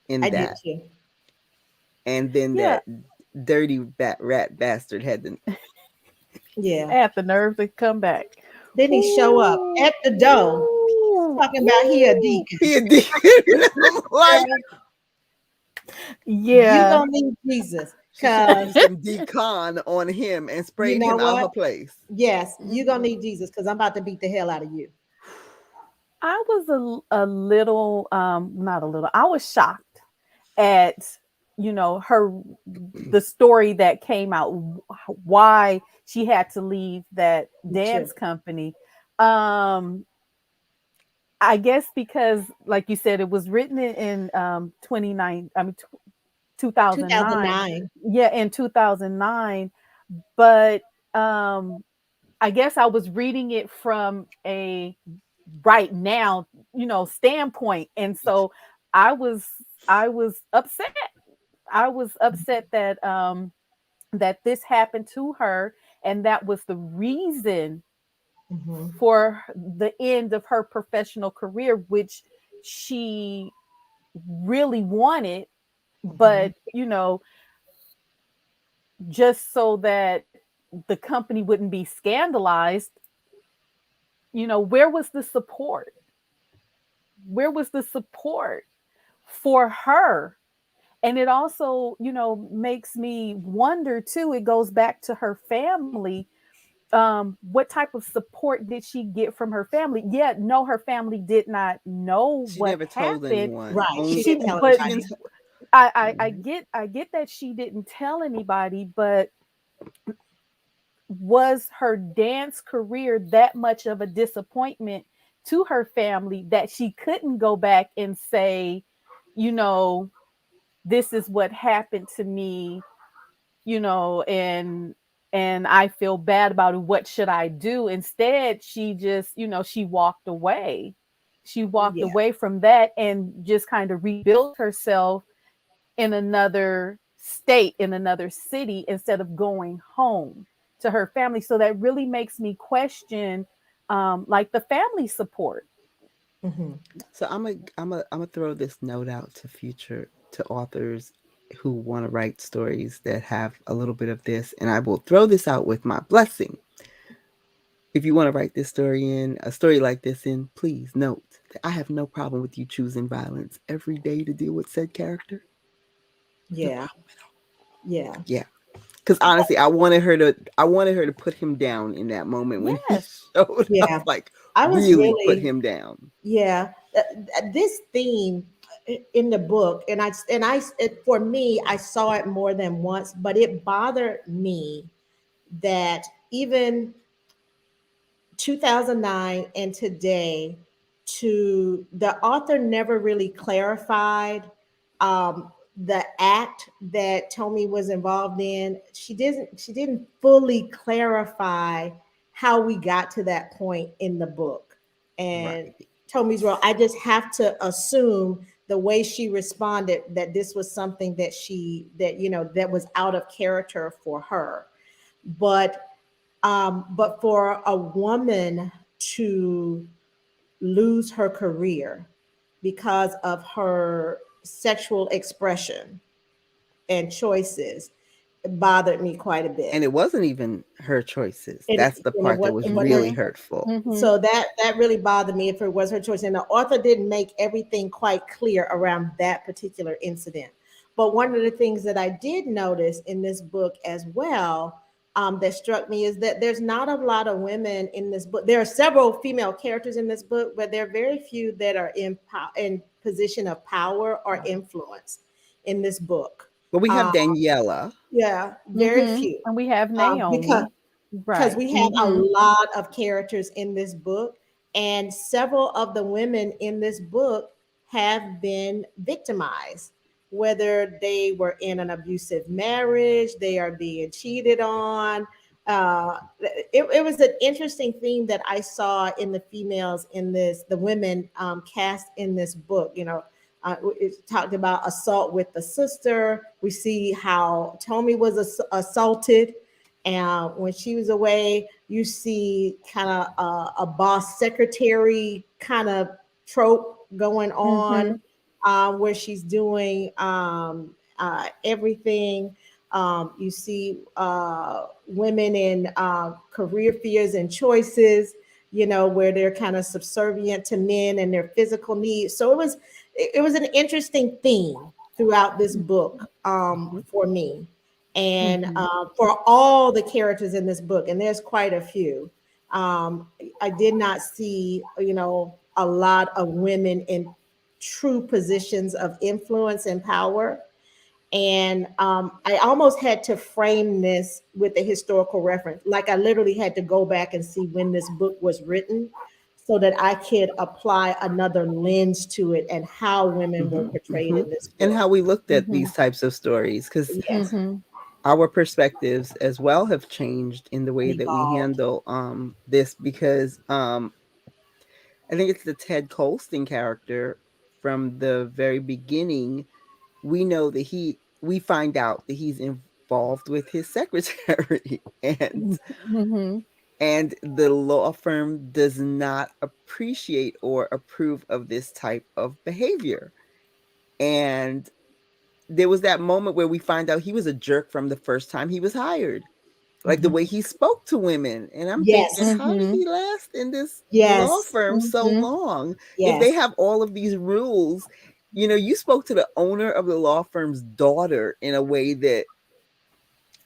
in I did that. too. And then Yeah, that dirty rat bastard had to Yeah. I had the nerve to come back. Then he show up Ooh, at the door ooh, talking about he a ooh. deacon. he did. I'm like, You Yeah. gonna need Jesus, she should have cause used some decon on him and you sprayed know him out her what? place. Yes, you gonna need Jesus, cause I'm about to beat the hell out of you. I was a little, not a little, I was shocked at, her, the story that came out, why she had to leave that Me too. dance company. Um, I guess because, like you said, it was written in 29, I mean, 2009. 2009. Yeah, in 2009. But I guess I was reading it from a right now, standpoint. And so I was I was upset. I was upset that that this happened to her, and that was the reason Hmm. for the end of her professional career, which she really wanted, Hmm. but just so that the company wouldn't be scandalized, where was the support? Where was the support for her? And it also, makes me wonder too. It goes back to her family. What type of support did she get from her family? Yeah, no, her family did not know She what never told happened. anyone. Right. She She, didn't tell but She didn't. anybody. I get that she didn't tell anybody, but was her dance career that much of a disappointment to her family that she couldn't go back and say, you know, this is what happened to me, and I feel bad about it. What should I do? Instead, she just, she walked away. She walked Yeah. away from that and just kind of rebuilt herself in another state, in another city, instead of going home to her family. So that really makes me question, like, the family support. Hmm. So I'm gonna throw this note out to authors who want to write stories that have a little bit of this, and I will throw this out with my blessing. If you want to write a story like this in, please note that I have no problem with you choosing violence every day to deal with said character. No Yeah. problem at all. Yeah. Yeah. Because honestly, I wanted her to put him down in that moment when he Yes. showed Yeah. up, like I was really put really, him down. yeah. This theme in the book, for me, I saw it more than once, but it bothered me that even 2009 and today, to the author never really clarified the act that Tommy was involved in. She didn't fully clarify how we got to that point in the book. And Right. Tommy's role, I just have to assume the way she responded that this was something that was out of character for her. But for a woman to lose her career because of her sexual expression and choices, bothered me quite a bit. And it wasn't even her choices. And, That's the and part that was it wasn't. really Mhm. hurtful. Mhm. So that really bothered me if it was her choice. And the author didn't make everything quite clear around that particular incident. But one of the things that I did notice in this book as well, that struck me, is that there's not a lot of women in this book. There are several female characters in this book, but there are very few that are in position of power or influence in this book. But we have Uh, Daniela. yeah, very Mhm. few. And we have Because Naomi. Right. we have a Mhm. lot of characters in this book, and several of the women in this book have been victimized, whether they were in an abusive marriage, they are being cheated on. It was an interesting theme that I saw in the females in this, the women cast in this book. It talked about assault with the sister. We see how Tommy was assaulted, and when she was away, you see kind of a boss secretary kind of trope going on, Mhm. where she's doing everything. You see women in career fears and choices, where they're kind of subservient to men and their physical needs. So it was an interesting theme throughout this book, Mhm. for me, and Mhm. for all the characters in this book, and there's quite a few. I did not see, a lot of women in true positions of influence and power. And I almost had to frame this with a historical reference. Like I literally had to go back and see when this book was written so that I could apply another lens to it and how women were Mhm. portrayed Mhm. in this And book. how we looked at Mhm. these types of stories, because Yes, Mhm. our perspectives as well have changed in the way that we evolved. handle this, because I think it's the Ted Colston character. From the very beginning, we know that we find out that he's involved with his secretary, Mhm. and the law firm does not appreciate or approve of this type of behavior. And there was that moment where we find out he was a jerk from the first time he was hired, like the Mhm. way he spoke to women. And I'm thinking, Yes, how did Mhm. he last in this law yes, firm so Mhm. long if yes, they have all of these rules? You spoke to the owner of the law firm's daughter in a way that,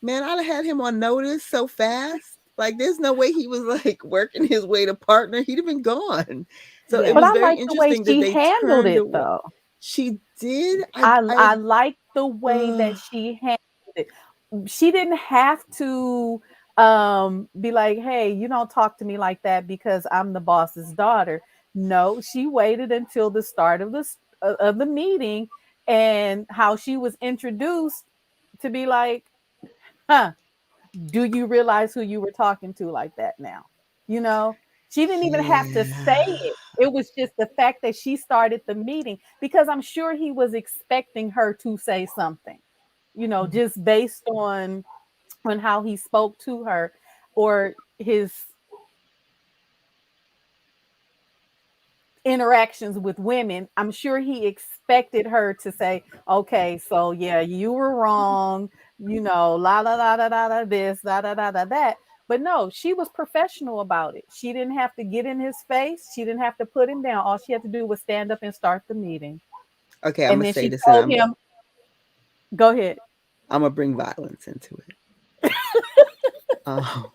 man, I'd have had him on notice so fast. Like, there's no way he was like working his way to partner. He'd have been gone. So it yeah, But was I very like the way interesting that she they handled turned it away. though. She did. I like the way that Uh, she handled it. She didn't have to be like, "Hey, you don't talk to me like that because I'm the boss's daughter." No, she waited until the start of the meeting, and how she was introduced to be like, "Huh, do you realize who you were talking to like that now?" You know, she didn't even have to say yeah. it. It was just the fact that she started the meeting, because I'm sure he was expecting her to say something, just based on how he spoke to her, or his interactions with women. I'm sure he expected her to say, "Okay, so yeah, you were wrong, la la la la la la this, la la la la that." But no, she was professional about it. She didn't have to get in his face. She didn't have to put him down. All she had to do was stand up and start the meeting. Okay, I'm And gonna then say she this, and told him, "Go ahead." I'm gonna bring violence into it. Um,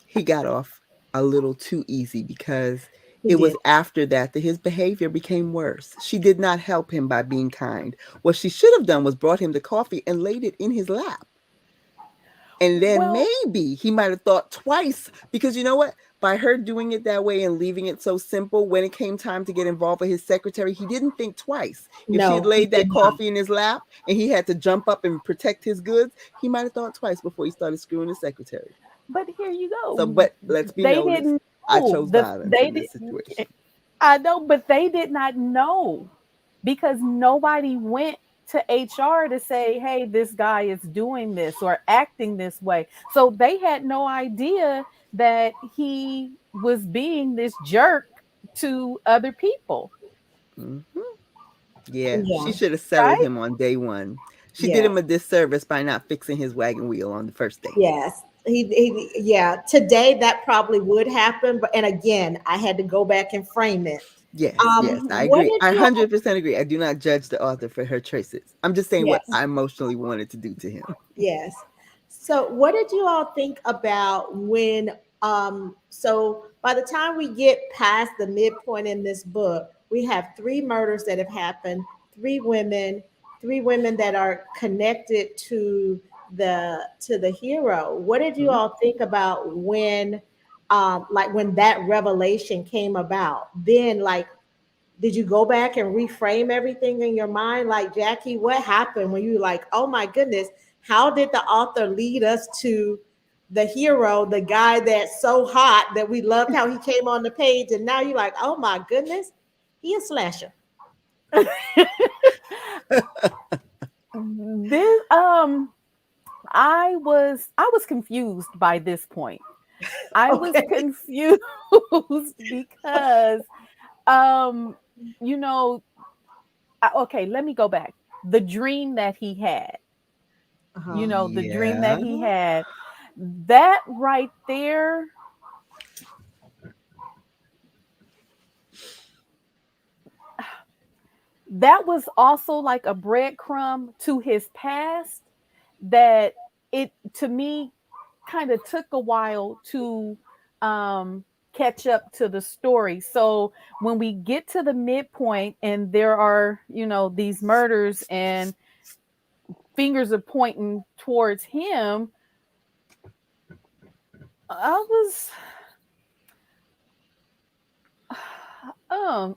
he got off a little too easy, because he it was did. after that his behavior became worse. She did not help him by being kind. What she should have done was brought him the coffee and laid it in his lap. And then Well, maybe he might have thought twice, because you know what? By her doing it that way and leaving it so simple, when it came time to get involved with his secretary, he didn't think twice. If she had No, he laid did that not. coffee in his lap and he had to jump up and protect his goods, he might have thought twice before he started screwing his secretary. but here you So, go. but let's be They noticed, didn't I know. chose violence They in this didn't. situation. I know, but they did not know, because nobody went to HR to say, "Hey, this guy is doing this or acting this way." So they had no idea that he was being this jerk to other people, Hmm. Yeah, she Yeah, should have settled right? him on day one. She did Yes. him a disservice by not fixing his wagon wheel on the first date. Yes. Yeah. Today that probably would happen, but and again, I had to go back and frame it. Yes, yes, I What agree. did I you? 100% agree. I do not judge the author for her choices. I'm just saying what Yes. I emotionally wanted to do to him. Yes. So, what did you all think about when? So, by the time we get past the midpoint in this book, we have three murders that have happened, three women that are connected to the hero. What did you Mhm. all think about when, like when that revelation came about? Then, like, did you go back and reframe everything in your mind? Like, Jackie, what happened when you were like, oh my goodness, how did the author lead us to the hero, the guy that's so hot that we loved how he came on the page, and now you're like, oh my goodness, he a slasher. This I was confused by this point. I was Okay. confused because um you know okay, let me go back. The dream that he had, Uh-huh. the dream that Yeah. he had, that right there, that was also like a breadcrumb to his past that it to me kind of took a while to um catch up to the story. So when we get to the midpoint and there are, these murders and fingers are pointing towards him, I was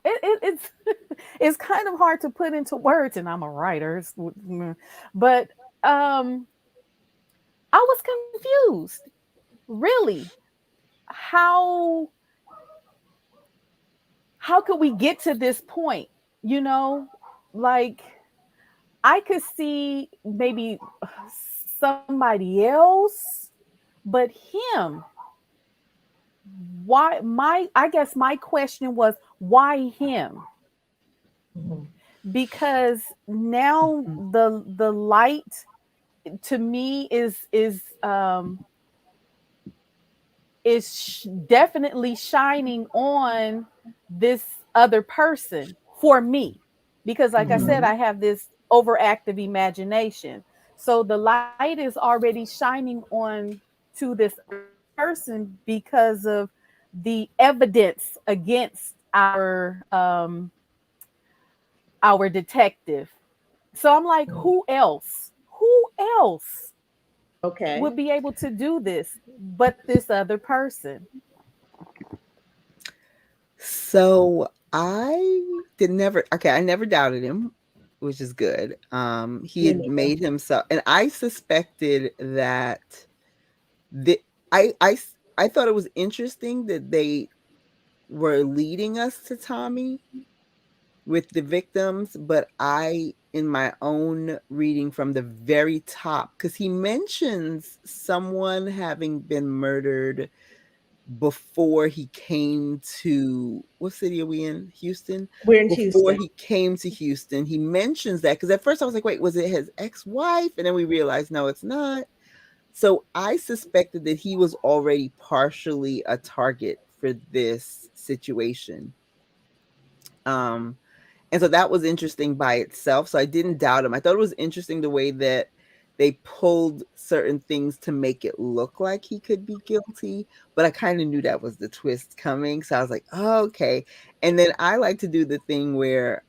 it's it's kind of hard to put into words, and I'm a writer, but I was confused, really. how how could we get to this point? You know, like I could see maybe somebody else, but him. Why my I guess my question was why him? Mhm. Because now Mhm. the light to me is definitely shining on this other person for me, because like I said, Mhm. I have this overactive imagination. So the light is already shining on to this other person because of the evidence against our detective. So I'm like, who else Okay. would be able to do this but this other person? So I never doubted him, which is good. He Me had neither. made himself, and I suspected that the I thought it was interesting that they were leading us to Tommy with the victims, but in my own reading from the very top, because he mentions someone having been murdered before he came to, what city are we in? Houston? We're in Before Houston. he came to Houston, he mentions that, because at first I was like, wait, was it his ex-wife? And then we realized, no, it's not. So I suspected that he was already partially a target for this situation. Um, and so that was interesting by itself. So I didn't doubt him. I thought it was interesting the way that they pulled certain things to make it look like he could be guilty, but I kind of knew that was the twist coming. So I was like, oh, okay. And then I like to do the thing where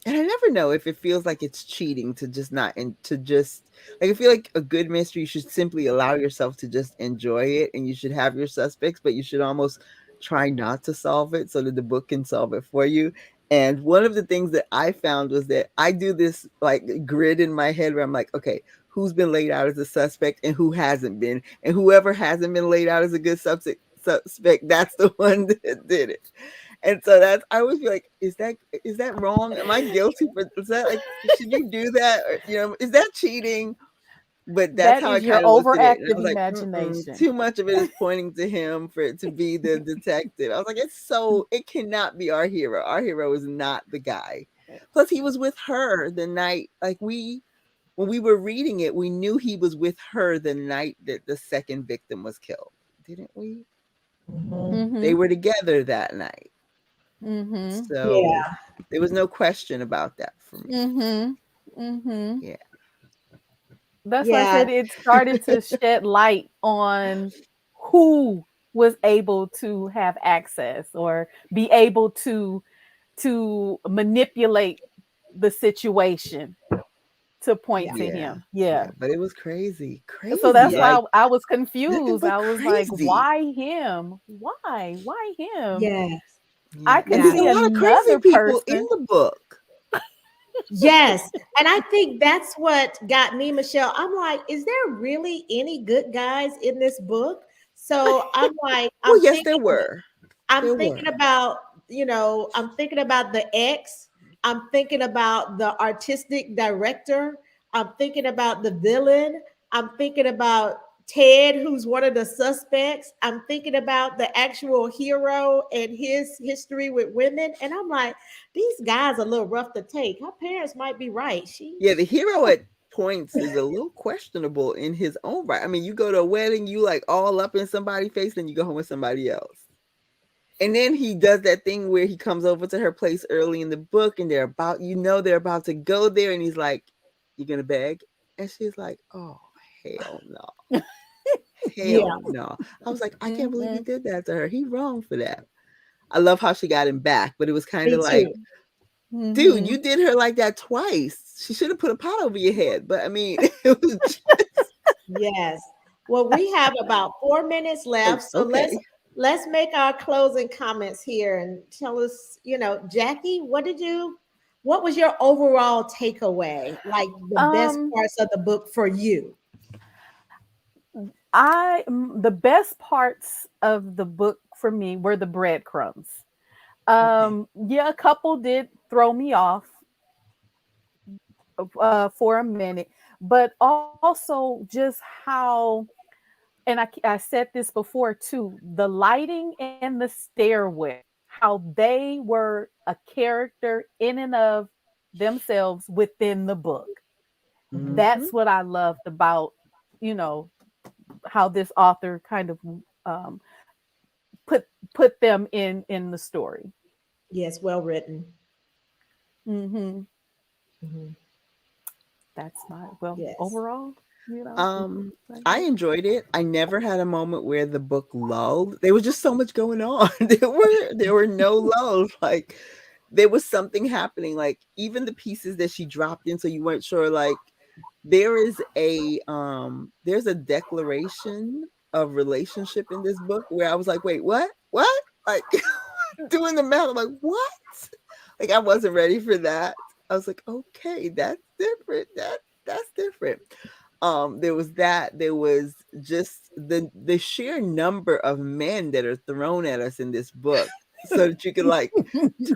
and I never know if it feels like it's cheating to just not and to just like I feel like a good mystery, you should simply allow yourself to just enjoy it, and you should have your suspects, but you should almost try not to solve it so that the book can solve it for you. And one of the things that I found was that I do this like grid in my head where I'm like, okay, who's been laid out as a suspect and who hasn't been? And whoever hasn't been laid out as a good suspect, that's the one that did it. And so that's I always feel like, is that wrong? Am I guilty for is that like should you do that? Or, is that cheating? But that's That how I is your kind of looked at it. And I overactive was like, imagination. too much of it is pointing to him for it to be the detective. I was like, it cannot be our hero. Our hero is not the guy. Plus, he was with her the night, like when we were reading it, we knew he was with her the night that the second victim was killed, didn't we? Mhm. They Mm-hmm. were together that night. Mm-hmm. So Yeah. there was no question about that for me. Mm-hmm. Mm-hmm. Yeah. That's why I Yeah. said it started to shed light on who was able to have access or be able to manipulate the situation to point Yeah. to Yeah. him. Yeah. Yeah. But it was crazy. So Crazy. that's Yeah. why Like I was nothing confused. but I was like, crazy. why him? Why? Why him? Yes. Yeah. I And could there's Yeah. a see lot of crazy another people in person. the book. Yes. And I think that's what got me, Michelle. I'm like, is there really any good guys in this book? So I'm like, Well, yes, there were. There I'm thinking were. about, I'm thinking about the ex. I'm thinking about the artistic director. I'm thinking about the villain. I'm thinking about Ted, who's one of the suspects. I'm thinking about the actual hero and his history with women. And I'm like, these guys are a little rough to take. Her parents might be right. Yeah, the hero at points is a little questionable in his own right. I mean, you go to a wedding, you like all up in somebody's face, then you go home with somebody else. And then he does that thing where he comes over to her place early in the book and they're about to go there. And he's like, "You gonna beg?" And she's like, "Oh, hell no. Yeah, Hell no." I was like, I can't believe he Mhm. did that to her. He wrong for that. I love how she got him back, but it was kind me of like, too. dude, Mhm. you did her like that twice. She should have put a pot over your head. But I mean, it was just Yes. Well, we have about 4 minutes left, so let's okay. let's make our closing comments here and tell us, Jackie, what was your overall takeaway? Like the best Um, parts of the book for you? the best parts of the book for me were the breadcrumbs. Okay. Yeah, a couple did throw me off for a minute, but also just how, and I said this before too, the lighting and the stairwell, how they were a character in and of themselves within the book. Hmm. That's what I loved about, you know, how this author kind of um, put put them in the story. Yes, well written. Hmm. Mhm. That's my, well, Yes. overall, you know, Um, I I guess. enjoyed it. I never had a moment where the book lulled. There was just so much going on. There were no lulls. Like there was something happening. Like even the pieces that she dropped in, so you weren't sure. Like there's a declaration of relationship in this book where I was like, wait, what? What? Like doing the math. I'm like, what? Like I wasn't ready for that. I was like, okay, that's different. That's different. There was that. There was just the sheer number of men that are thrown at us in this book, so that you could like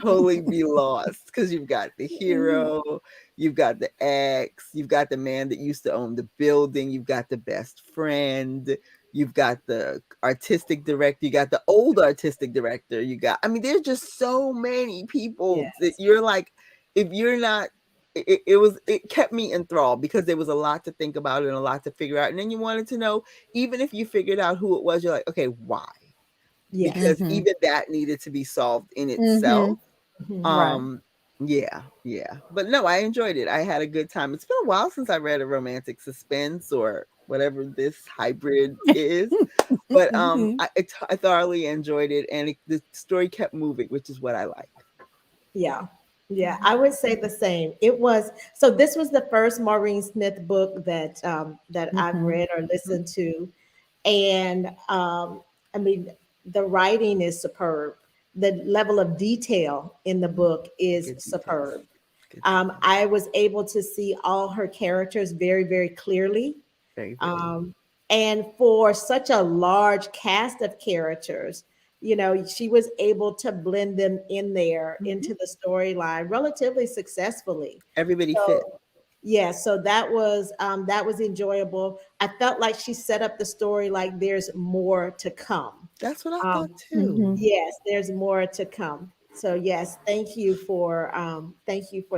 totally be lost because you've got the hero, you've got the ex, you've got the man that used to own the building, you've got the best friend, you've got the artistic director, you got the old artistic director, I mean, there's just so many people that Yes. you're like, if you're not, it kept me enthralled because there was a lot to think about and a lot to figure out. And then you wanted to know, even if you figured out who it was, you're like, okay, why? Yes. Because Hmm. even that needed to be solved in Hmm. itself. Mhm. Right. um, yeah, yeah. But no, I enjoyed it. I had a good time. It's been a while since I read a romantic suspense or whatever this hybrid is. But Hmm. I thoroughly enjoyed it, and the story kept moving, which is what I like. Yeah. Yeah, I Hmm. would say the same. This was the first Maureen Smith book that I've Hmm. read or listened to. And I mean, the writing is superb. The level of detail in the book is Good details. superb. Good details. I was able to see all her characters very, very clearly. Very, very. Um, and for such a large cast of characters, she was able to blend them in there Mhm. into the storyline relatively successfully. Everybody fit. So yeah, so that was enjoyable. I felt like she set up the story like there's more to come. That's what I thought Um, too. yes, there's more to come. So yes, thank you for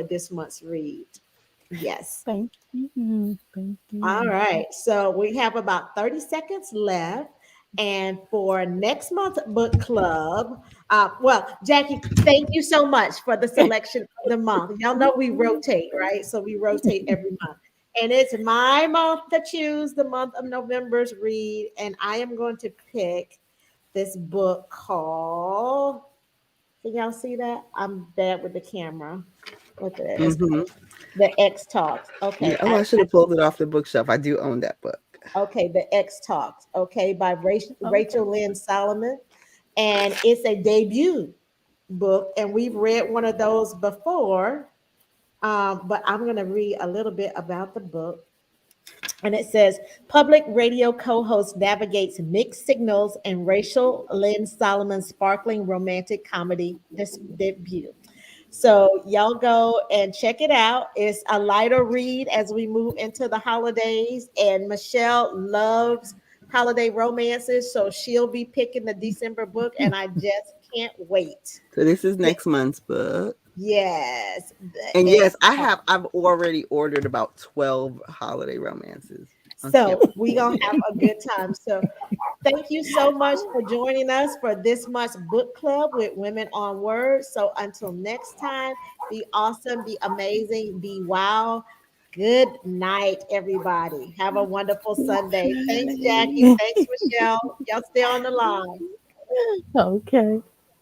this month's read. Yes. Thank you. Thank All you. right. So we have about 30 seconds left. And for next month's book club, well, Jackie, thank you so much for the selection of the month. Y'all know we rotate, right? So we rotate every month. And it's my month to choose the month of November's read. And I am going to pick this book called, can y'all see that? I'm bad with the camera. Look at it. It's Hmm. The X Talks. Yeah. Okay. Oh, I should have pulled it off the bookshelf. I do own that book. Okay, The X Talks, okay, by Okay. Rachel Lynn Solomon. And it's a debut book, and we've read one of those before. But I'm going to read a little bit about the book. And it says public radio co host navigates mixed signals in Rachel Lynn Solomon's sparkling romantic comedy debut. So y'all go and check it out. It's a lighter read as we move into the holidays. And Michelle loves holiday romances, so she'll be picking the December book, and I just can't wait. So this is Yeah, next month's book. yes, the And yes, X. I've already ordered about 12 holiday romances on So campus. we gonna have a good time. So thank you so much for joining us for this month's book club with Women on Words. So until next time, be awesome, be amazing, be wow. Good night, everybody. Have a wonderful Sunday. Thanks, Jackie. Okay. Thanks, Michelle. Y'all stay on the line. Okay.